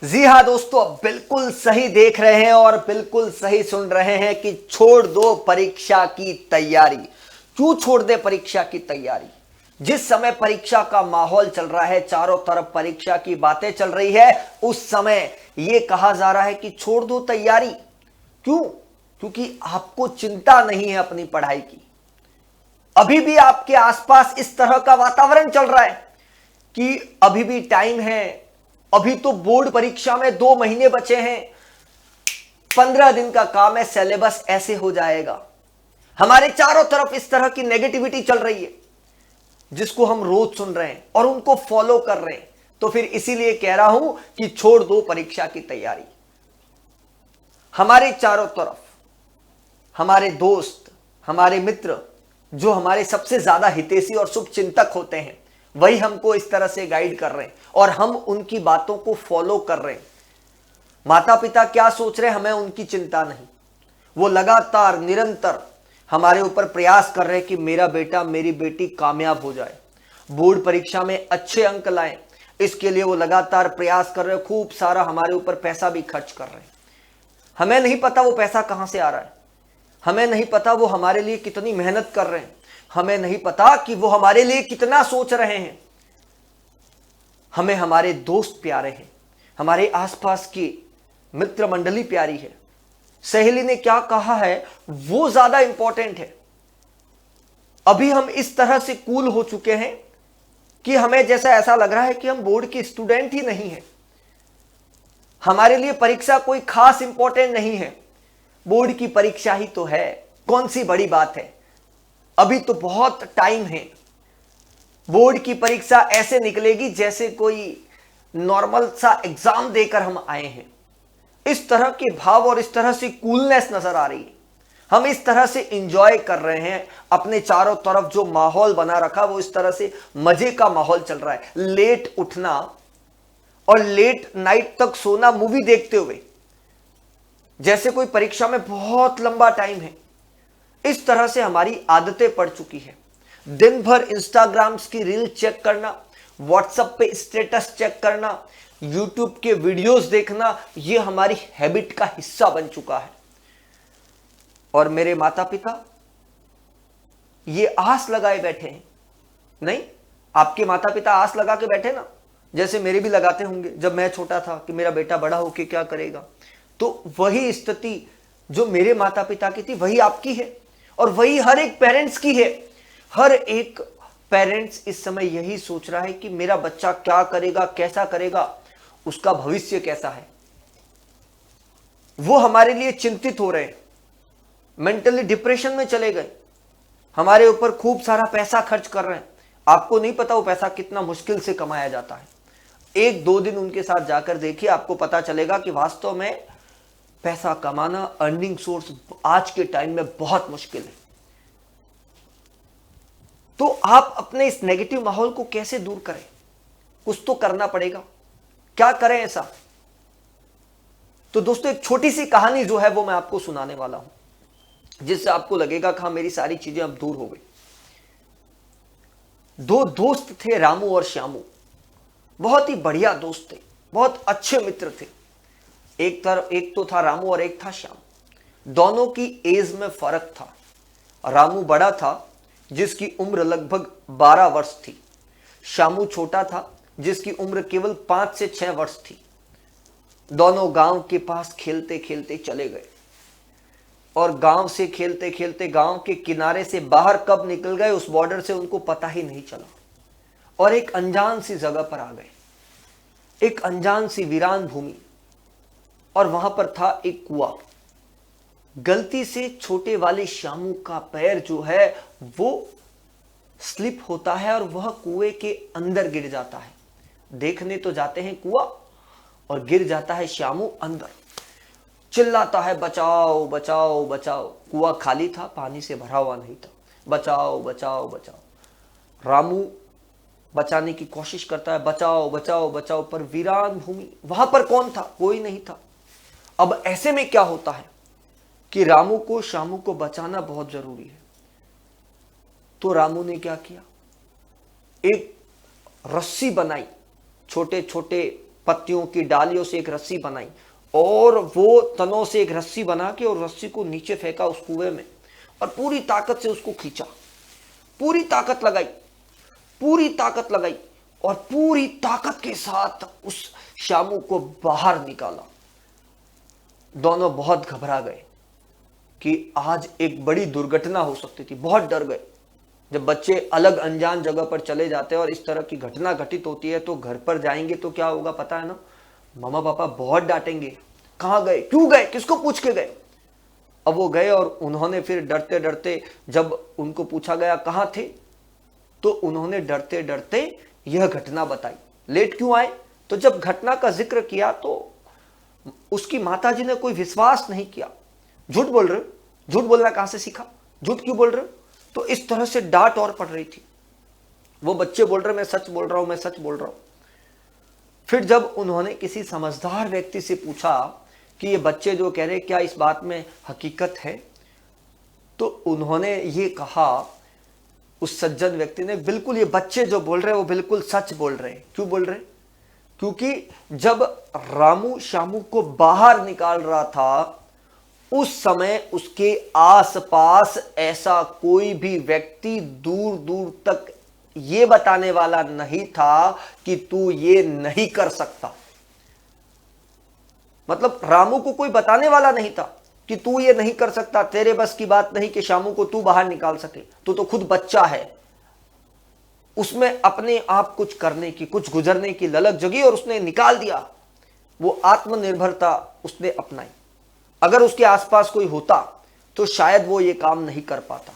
जी हाँ दोस्तों, बिल्कुल सही देख रहे हैं और बिल्कुल सही सुन रहे हैं कि छोड़ दो परीक्षा की तैयारी। क्यों छोड़ दे परीक्षा की तैयारी? जिस समय परीक्षा का माहौल चल रहा है, चारों तरफ परीक्षा की बातें चल रही है, उस समय यह कहा जा रहा है कि छोड़ दो तैयारी। क्यों? क्योंकि आपको चिंता नहीं है अपनी पढ़ाई की। अभी भी आपके आसपास इस तरह का वातावरण चल रहा है कि अभी भी टाइम है, अभी तो बोर्ड परीक्षा में 2 महीने बचे हैं, 15 दिन का काम है, सिलेबस ऐसे हो जाएगा। हमारे चारों तरफ इस तरह की नेगेटिविटी चल रही है जिसको हम रोज सुन रहे हैं और उनको फॉलो कर रहे हैं। तो फिर इसीलिए कह रहा हूं कि छोड़ दो परीक्षा की तैयारी। हमारे चारों तरफ हमारे दोस्त, हमारे मित्र, जो हमारे सबसे ज्यादा हितैषी और शुभ चिंतक होते हैं, वही हमको इस तरह से गाइड कर रहे हैं और हम उनकी बातों को फॉलो कर रहे हैं। माता पिता क्या सोच रहे हैं, हमें उनकी चिंता नहीं। वो लगातार निरंतर हमारे ऊपर प्रयास कर रहे हैं कि मेरा बेटा, मेरी बेटी कामयाब हो जाए, बोर्ड परीक्षा में अच्छे अंक लाएं। इसके लिए वो लगातार प्रयास कर रहे हैं, खूब सारा हमारे ऊपर पैसा भी खर्च कर रहे हैं। हमें नहीं पता वो पैसा कहां से आ रहा है, हमें नहीं पता वो हमारे लिए कितनी मेहनत कर रहे हैं, हमें नहीं पता कि वो हमारे लिए कितना सोच रहे हैं। हमें हमारे दोस्त प्यारे हैं, हमारे आसपास की मित्र मंडली प्यारी है, सहेली ने क्या कहा है वो ज्यादा इंपॉर्टेंट है। अभी हम इस तरह से कूल हो चुके हैं कि हमें जैसा ऐसा लग रहा है कि हम बोर्ड के स्टूडेंट ही नहीं है। हमारे लिए परीक्षा कोई खास इंपॉर्टेंट नहीं है, बोर्ड की परीक्षा ही तो है, कौन सी बड़ी बात है, अभी तो बहुत टाइम है। बोर्ड की परीक्षा ऐसे निकलेगी जैसे कोई नॉर्मल सा एग्जाम देकर हम आए हैं। इस तरह के भाव और इस तरह से कूलनेस नजर आ रही है। हम इस तरह से इंजॉय कर रहे हैं, अपने चारों तरफ जो माहौल बना रखा वो इस तरह से मजे का माहौल चल रहा है। लेट उठना और लेट नाइट तक सोना मूवी देखते हुए, जैसे कोई परीक्षा में बहुत लंबा टाइम है। इस तरह से हमारी आदतें पड़ चुकी है। दिन भर इंस्टाग्राम्स की रील चेक करना, व्हाट्सएप पे स्टेटस चेक करना, यूट्यूब के वीडियोस देखना, यह हमारी हैबिट का हिस्सा बन चुका है। और मेरे माता पिता ये आस लगाए बैठे हैं। नहीं, आपके माता पिता आस लगा के बैठे ना, जैसे मेरे भी लगाते होंगे जब मैं छोटा था कि मेरा बेटा बड़ा होके क्या करेगा। तो वही स्थिति जो मेरे माता पिता की थी वही आपकी है और वही हर एक पेरेंट्स की है। हर एक पेरेंट्स इस समय यही सोच रहा है कि मेरा बच्चा क्या करेगा, कैसा करेगा, उसका भविष्य कैसा है। वो हमारे लिए चिंतित हो रहे हैं, मेंटली डिप्रेशन में चले गए, हमारे ऊपर खूब सारा पैसा खर्च कर रहे हैं। आपको नहीं पता वो पैसा कितना मुश्किल से कमाया जाता है। 1-2 दिन उनके साथ जाकर देखिए, आपको पता चलेगा कि वास्तव में पैसा कमाना, अर्निंग सोर्स आज के टाइम में बहुत मुश्किल है। तो आप अपने इस नेगेटिव माहौल को कैसे दूर करें? कुछ तो करना पड़ेगा। क्या करें ऐसा? तो दोस्तों, एक छोटी सी कहानी जो है वो मैं आपको सुनाने वाला हूं, जिससे आपको लगेगा कि हाँ, मेरी सारी चीजें अब दूर हो गई। 2 दोस्त थे, रामू और श्यामू। बहुत ही बढ़िया दोस्त थे, बहुत अच्छे मित्र थे। एक तो था रामू और एक था श्यामू। दोनों की एज में फर्क था। रामू बड़ा था, जिसकी उम्र लगभग 12 वर्ष थी। श्यामू छोटा था, जिसकी उम्र केवल 5 से 6 वर्ष थी। दोनों गांव के पास खेलते खेलते चले गए और गांव से खेलते खेलते गांव के किनारे से बाहर कब निकल गए उस बॉर्डर से उनको पता ही नहीं चला और एक अनजान सी जगह पर आ गए, एक अनजान सी वीरान भूमि। और वहां पर था एक कुआं। गलती से छोटे वाले श्यामू का पैर जो है वो स्लिप होता है और वह कुएं के अंदर गिर जाता है। देखने तो जाते हैं कुआं और गिर जाता है श्यामू अंदर। चिल्लाता है, बचाओ बचाओ बचाओ। कुआं खाली था, पानी से भरा हुआ नहीं था। बचाओ बचाओ बचाओ। रामू बचाने की कोशिश करता है, बचाओ बचाओ बचाओ, पर वीरान भूमि, वहां पर कौन था? कोई नहीं था। अब ऐसे में क्या होता है कि रामू को श्यामू को बचाना बहुत जरूरी है। तो रामू ने क्या किया, एक रस्सी बनाई, छोटे छोटे पत्तियों की डालियों से एक रस्सी बनाई और वो तनों से एक रस्सी बना के और रस्सी को नीचे फेंका उस कुएं में और पूरी ताकत से उसको खींचा, पूरी ताकत लगाई, पूरी ताकत लगाई और पूरी ताकत के साथ उस शामू को बाहर निकाला। दोनों बहुत घबरा गए कि आज एक बड़ी दुर्घटना हो सकती थी, बहुत डर गए। जब बच्चे अलग अनजान जगह पर चले जाते हैं और इस तरह की घटना घटित होती है तो घर पर जाएंगे तो क्या होगा पता है ना, मम्मा पापा बहुत डांटेंगे, कहाँ गए, क्यों गए, किसको पूछ के गए। अब वो गए और उन्होंने फिर डरते डरते, जब उनको पूछा गया कहाँ थे, तो उन्होंने डरते डरते यह घटना बताई। लेट क्यों आए, तो जब घटना का जिक्र किया तो उसकी माताजी ने कोई विश्वास नहीं किया। झूठ बोल रहे हो, झूठ बोलना कहां से सीखा, झूठ क्यों बोल रहे हो, तो इस तरह से डांट और पड़ रही थी। वो बच्चे बोल रहे मैं सच बोल रहा हूं, मैं सच बोल रहा हूं। फिर जब उन्होंने किसी समझदार व्यक्ति से पूछा कि ये बच्चे जो कह रहे क्या इस बात में हकीकत है, तो उन्होंने ये कहा, उस सज्जन व्यक्ति ने, बिल्कुल ये बच्चे जो बोल रहे हैं वो बिल्कुल सच बोल रहे हैं। क्यों बोल रहे, क्योंकि जब रामू शामू को बाहर निकाल रहा था उस समय उसके आसपास ऐसा कोई भी व्यक्ति दूर दूर तक ये बताने वाला नहीं था कि तू ये नहीं कर सकता। मतलब रामू को कोई बताने वाला नहीं था कि तू ये नहीं कर सकता, तेरे बस की बात नहीं कि शामू को तू बाहर निकाल सके, तू तो खुद बच्चा है। उसमें अपने आप कुछ करने की, कुछ गुजरने की ललक जगी और उसने निकाल दिया। वो आत्मनिर्भरता उसने अपनाई। अगर उसके आसपास कोई होता तो शायद वो ये काम नहीं कर पाता।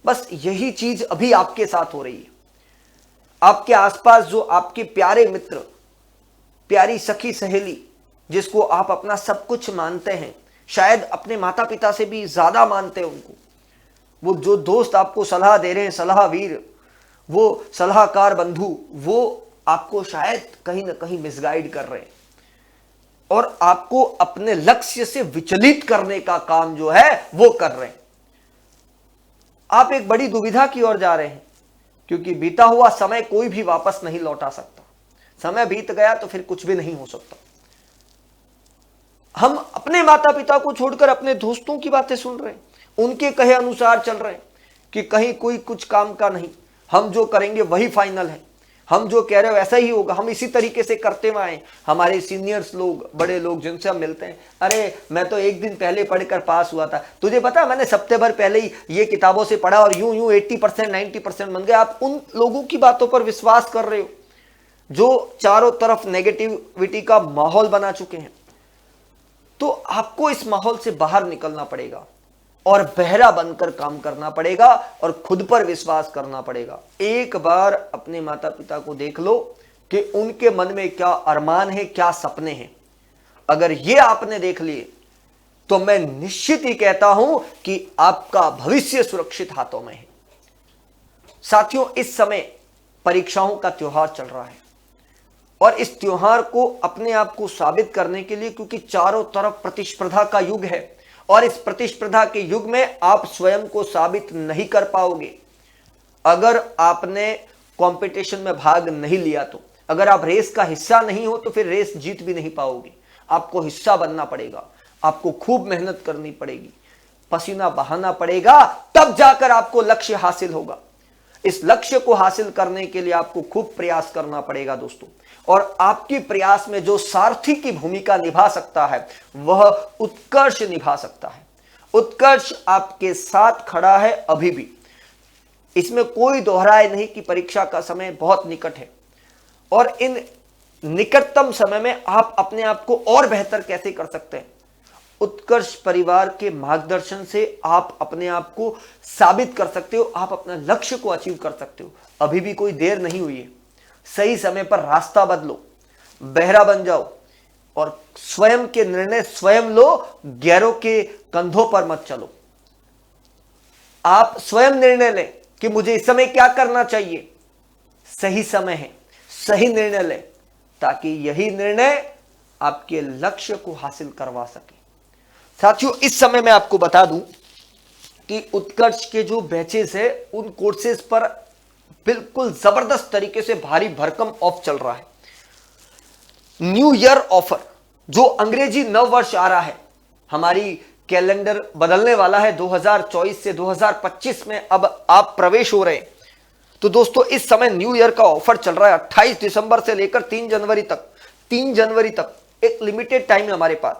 बस यही चीज अभी आपके साथ हो रही है। आपके आसपास जो आपके प्यारे मित्र, प्यारी सखी सहेली, जिसको आप अपना सब कुछ मानते हैं, शायद अपने माता पिता से भी ज्यादा मानते हैं उनको, वो जो दोस्त आपको सलाह दे रहे हैं, सलाहवीर, वो सलाहकार बंधु, वो आपको शायद कहीं ना कहीं मिसगाइड कर रहे हैं और आपको अपने लक्ष्य से विचलित करने का काम जो है वो कर रहे हैं। आप एक बड़ी दुविधा की ओर जा रहे हैं, क्योंकि बीता हुआ समय कोई भी वापस नहीं लौटा सकता। समय बीत गया तो फिर कुछ भी नहीं हो सकता। हम अपने माता पिता को छोड़कर अपने दोस्तों की बातें सुन रहे हैं, उनके कहे अनुसार चल रहे हैं कि कहीं कोई कुछ काम का नहीं, हम जो करेंगे वही फाइनल है, हम जो कह रहे हो ऐसा ही होगा, हम इसी तरीके से करते हुए आए। हमारे सीनियर्स लोग, बड़े लोग जिनसे हम मिलते हैं, अरे मैं तो एक दिन पहले पढ़कर पास हुआ था, तुझे पता मैंने हफ्ते भर पहले ही ये किताबों से पढ़ा और यूं यूं 80% 90% बन गए। आप उन लोगों की बातों पर विश्वास कर रहे हो जो चारों तरफ नेगेटिविटी का माहौल बना चुके हैं। तो आपको इस माहौल से बाहर निकलना पड़ेगा और बहरा बनकर काम करना पड़ेगा और खुद पर विश्वास करना पड़ेगा। एक बार अपने माता पिता को देख लो कि उनके मन में क्या अरमान है, क्या सपने हैं। अगर ये आपने देख लिए तो मैं निश्चित ही कहता हूं कि आपका भविष्य सुरक्षित हाथों में है। साथियों, इस समय परीक्षाओं का त्योहार चल रहा है और इस त्योहार को अपने आप को साबित करने के लिए, क्योंकि चारों तरफ प्रतिस्पर्धा का युग है और इस प्रतिस्पर्धा के युग में आप स्वयं को साबित नहीं कर पाओगे अगर आपने कंपटीशन में भाग नहीं लिया। तो अगर आप रेस का हिस्सा नहीं हो तो फिर रेस जीत भी नहीं पाओगे। आपको हिस्सा बनना पड़ेगा, आपको खूब मेहनत करनी पड़ेगी, पसीना बहाना पड़ेगा, तब जाकर आपको लक्ष्य हासिल होगा। इस लक्ष्य को हासिल करने के लिए आपको खूब प्रयास करना पड़ेगा दोस्तों। और आपकी प्रयास में जो सारथी की भूमिका निभा सकता है वह उत्कर्ष निभा सकता है। उत्कर्ष आपके साथ खड़ा है अभी भी, इसमें कोई दोहराए नहीं कि परीक्षा का समय बहुत निकट है और इन निकटतम समय में आप अपने आप को और बेहतर कैसे कर सकते हैं। उत्कर्ष परिवार के मार्गदर्शन से आप अपने आप को साबित कर सकते हो, आप अपना लक्ष्य को अचीव कर सकते हो। अभी भी कोई देर नहीं हुई है। सही समय पर रास्ता बदलो, बहरा बन जाओ और स्वयं के निर्णय स्वयं लो, गैरों के कंधों पर मत चलो। आप स्वयं निर्णय लें कि मुझे इस समय क्या करना चाहिए। सही समय है, सही निर्णय लें ताकि यही निर्णय आपके लक्ष्य को हासिल करवा सके। साथियों, इस समय मैं आपको बता दूं कि उत्कर्ष के जो बैचेस है उन कोर्सेज पर बिल्कुल जबरदस्त तरीके से भारी भरकम ऑफ चल रहा है। न्यू ईयर ऑफर, जो अंग्रेजी नव वर्ष आ रहा है, हमारी कैलेंडर बदलने वाला है 2024 से 2025 में अब आप प्रवेश हो रहे हैं। तो दोस्तों इस समय न्यू ईयर का ऑफर चल रहा है 28 दिसंबर से लेकर 3 जनवरी तक। 3 जनवरी तक एक लिमिटेड टाइम है हमारे पास,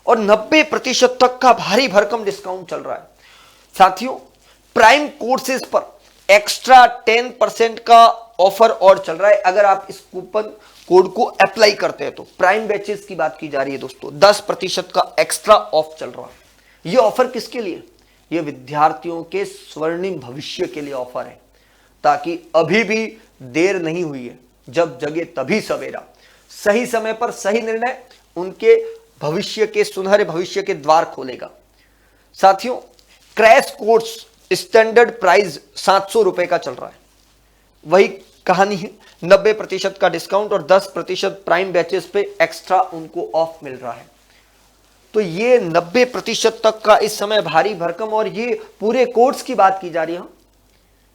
और 90% तक का भारी भरकम डिस्काउंट चल रहा है। साथियों प्राइम कोर्सेज पर एक्स्ट्रा 10% का ऑफर और चल रहा है अगर आप इस कूपन कोड को अप्लाई करते हैं तो। प्राइम बैचेस की बात की जा रही है दोस्तों, 10% का एक्स्ट्रा ऑफ चल रहा है। यह ऑफर किसके लिए? यह विद्यार्थियों के स्वर्णिम भविष्य के लिए ऑफर है, ताकि अभी भी देर नहीं हुई है, जब जगे तभी सवेरा। सही समय पर सही निर्णय उनके भविष्य के सुनहरे भविष्य के द्वार खोलेगा। साथियों क्रैश कोर्स स्टैंडर्ड प्राइस 700 रुपए का चल रहा है, वही कहानी है, 90% का डिस्काउंट और 10% प्राइम बैचेस पे एक्स्ट्रा उनको ऑफ मिल रहा है। तो ये 90% तक का इस समय भारी भरकम, और ये पूरे कोर्स की बात की जा रही है।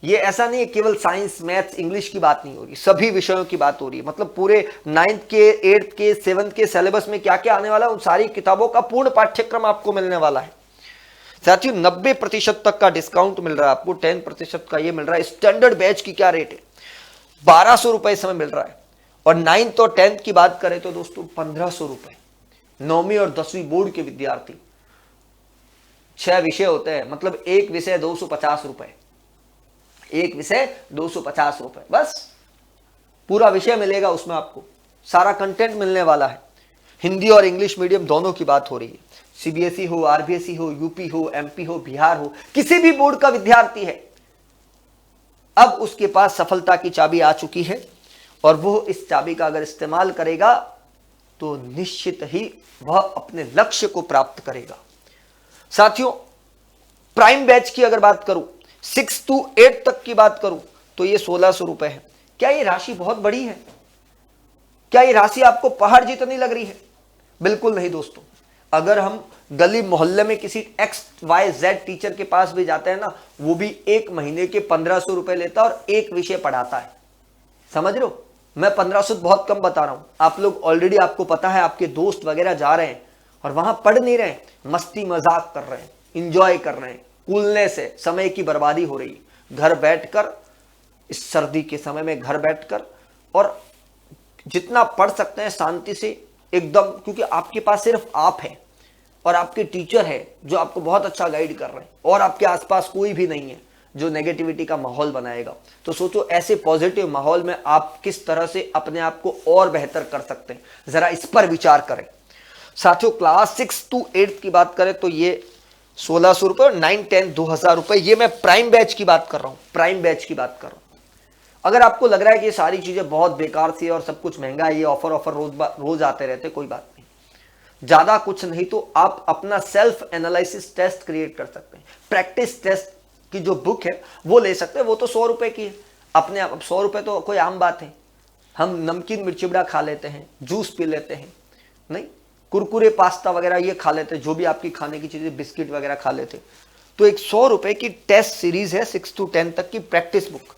ये ऐसा नहीं है केवल साइंस मैथ्स इंग्लिश की बात नहीं हो रही, सभी विषयों की बात हो रही है। मतलब पूरे 9th के 8th के 7th के सिलेबस में क्या क्या आने वाला है, उन सारी किताबों का पूर्ण पाठ्यक्रम आपको मिलने वाला है। साथियों 90% तक का डिस्काउंट मिल रहा है आपको, 10% का ये मिल रहा है। स्टैंडर्ड बैच की क्या रेट है? 1200 रुपए इस समय मिल रहा है, और 9th और 10th की बात करें तो दोस्तों 1500 रुपए। 9वीं और 10वीं बोर्ड के विद्यार्थी, 6 विषय होते हैं, मतलब एक विषय 250 रुपए, एक विषय 250 रुपए, बस पूरा विषय मिलेगा उसमें, आपको सारा कंटेंट मिलने वाला है। हिंदी और इंग्लिश मीडियम दोनों की बात हो रही है, सीबीएसई हो, आरबीएसई हो, यूपी हो, एमपी हो, बिहार हो, किसी भी बोर्ड का विद्यार्थी है, अब उसके पास सफलता की चाबी आ चुकी है, और वो इस चाबी का अगर इस्तेमाल करेगा तो निश्चित ही वह अपने लक्ष्य को प्राप्त करेगा। साथियों प्राइम बैच की अगर बात करूं, 6 to 8 तक की बात करूं, तो ये 1600 रुपए है। क्या ये राशि बहुत बड़ी है? क्या ये राशि आपको पहाड़ जितनी लग रही है? बिल्कुल नहीं दोस्तों। अगर हम गली मोहल्ले में किसी XYZ टीचर के पास भी जाते हैं ना, वो भी एक महीने के 1500 रुपए लेता है और एक विषय पढ़ाता है। समझ रहे हो? मैं 1500 बहुत कम बता रहा हूं। आप लोग ऑलरेडी, आपको पता है, आपके दोस्त वगैरह जा रहे हैं और वहां पढ़ नहीं रहे, मस्ती मजाक कर रहे हैं, इंजॉय कर रहे हैं, कूलने से समय की बर्बादी हो रही है। घर बैठकर, इस सर्दी के समय में घर बैठकर, और जितना पढ़ सकते हैं शांति से एकदम, क्योंकि आपके पास सिर्फ आप हैं और आपके टीचर है जो आपको बहुत अच्छा गाइड कर रहे हैं, और आपके आसपास कोई भी नहीं है जो नेगेटिविटी का माहौल बनाएगा। तो सोचो ऐसे पॉजिटिव माहौल में आप किस तरह से अपने आप को और बेहतर कर सकते हैं, जरा इस पर विचार करें। साथियों क्लास 6 to 8 की बात करें तो ये 1600 रुपए, और 9, 10 2000 रुपए। ये मैं प्राइम बैच की बात कर रहा हूं, प्राइम बैच की बात कर रहा हूं। अगर आपको लग रहा है कि ये सारी चीजें बहुत बेकार सी और सब कुछ महंगा है, ये ऑफर रोज आते रहते, कोई बात नहीं, ज्यादा कुछ नहीं तो आप अपना सेल्फ एनालिसिस टेस्ट क्रिएट कर सकते हैं। प्रैक्टिस टेस्ट की जो बुक है वो ले सकते हैं, वो तो 100 रुपए की है अपने आप। 100 रुपए तो कोई आम बात है, हम नमकीन मिर्चिबड़ा खा लेते हैं, जूस पी लेते हैं, नहीं कुरकुरे पास्ता वगैरह ये खा लेते हैं, जो भी आपकी खाने की चीजें, बिस्किट वगैरह खा लेते। तो एक 100 रुपए की टेस्ट सीरीज है 6 to 10 तक की प्रैक्टिस बुक,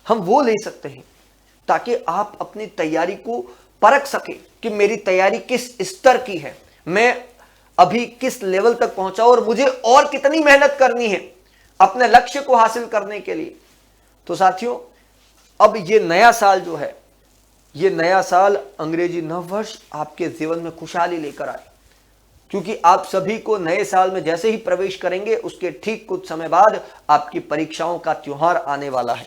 हम वो ले सकते हैं, ताकि आप अपनी तैयारी को परख सके कि मेरी तैयारी किस स्तर की है, मैं अभी किस लेवल तक पहुंचा और मुझे और कितनी मेहनत करनी है अपने लक्ष्य को हासिल करने के लिए। तो साथियों अब ये नया साल जो है, ये नया साल अंग्रेजी नववर्ष आपके जीवन में खुशहाली लेकर आए, क्योंकि आप सभी को नए साल में जैसे ही प्रवेश करेंगे उसके ठीक कुछ समय बाद आपकी परीक्षाओं का त्योहार आने वाला है,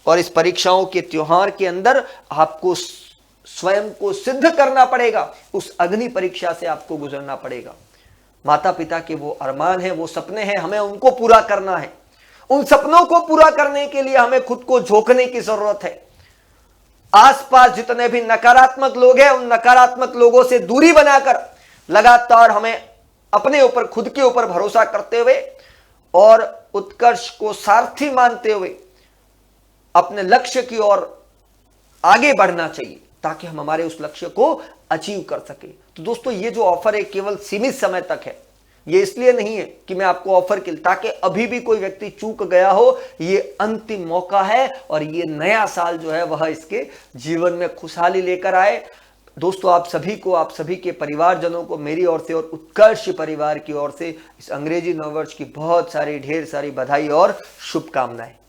और इस परीक्षाओं के त्योहार के अंदर आपको स्वयं को सिद्ध करना पड़ेगा, उस अग्नि परीक्षा से आपको गुजरना पड़ेगा। माता पिता के वो अरमान हैं, वो सपने हैं, हमें उनको पूरा करना है। उन सपनों को पूरा करने के लिए हमें खुद को झोंकने की जरूरत है। आसपास जितने भी नकारात्मक लोग हैं, उन नकारात्मक लोगों से दूरी बनाकर लगातार हमें अपने ऊपर, खुद के ऊपर भरोसा करते हुए और उत्कर्ष को सारथी मानते हुए अपने लक्ष्य की ओर आगे बढ़ना चाहिए, ताकि हम हमारे उस लक्ष्य को अचीव कर सके। तो दोस्तों ये जो ऑफर है केवल सीमित समय तक है, ये इसलिए नहीं है कि मैं आपको ऑफर के, ताकि अभी भी कोई व्यक्ति चूक गया हो, ये अंतिम मौका है और ये नया साल जो है वह इसके जीवन में खुशहाली लेकर आए। दोस्तों आप सभी को, आप सभी के परिवारजनों को मेरी ओर से और उत्कर्ष परिवार की ओर से इस अंग्रेजी नववर्ष की बहुत सारी ढेर सारी बधाई और शुभकामनाएं।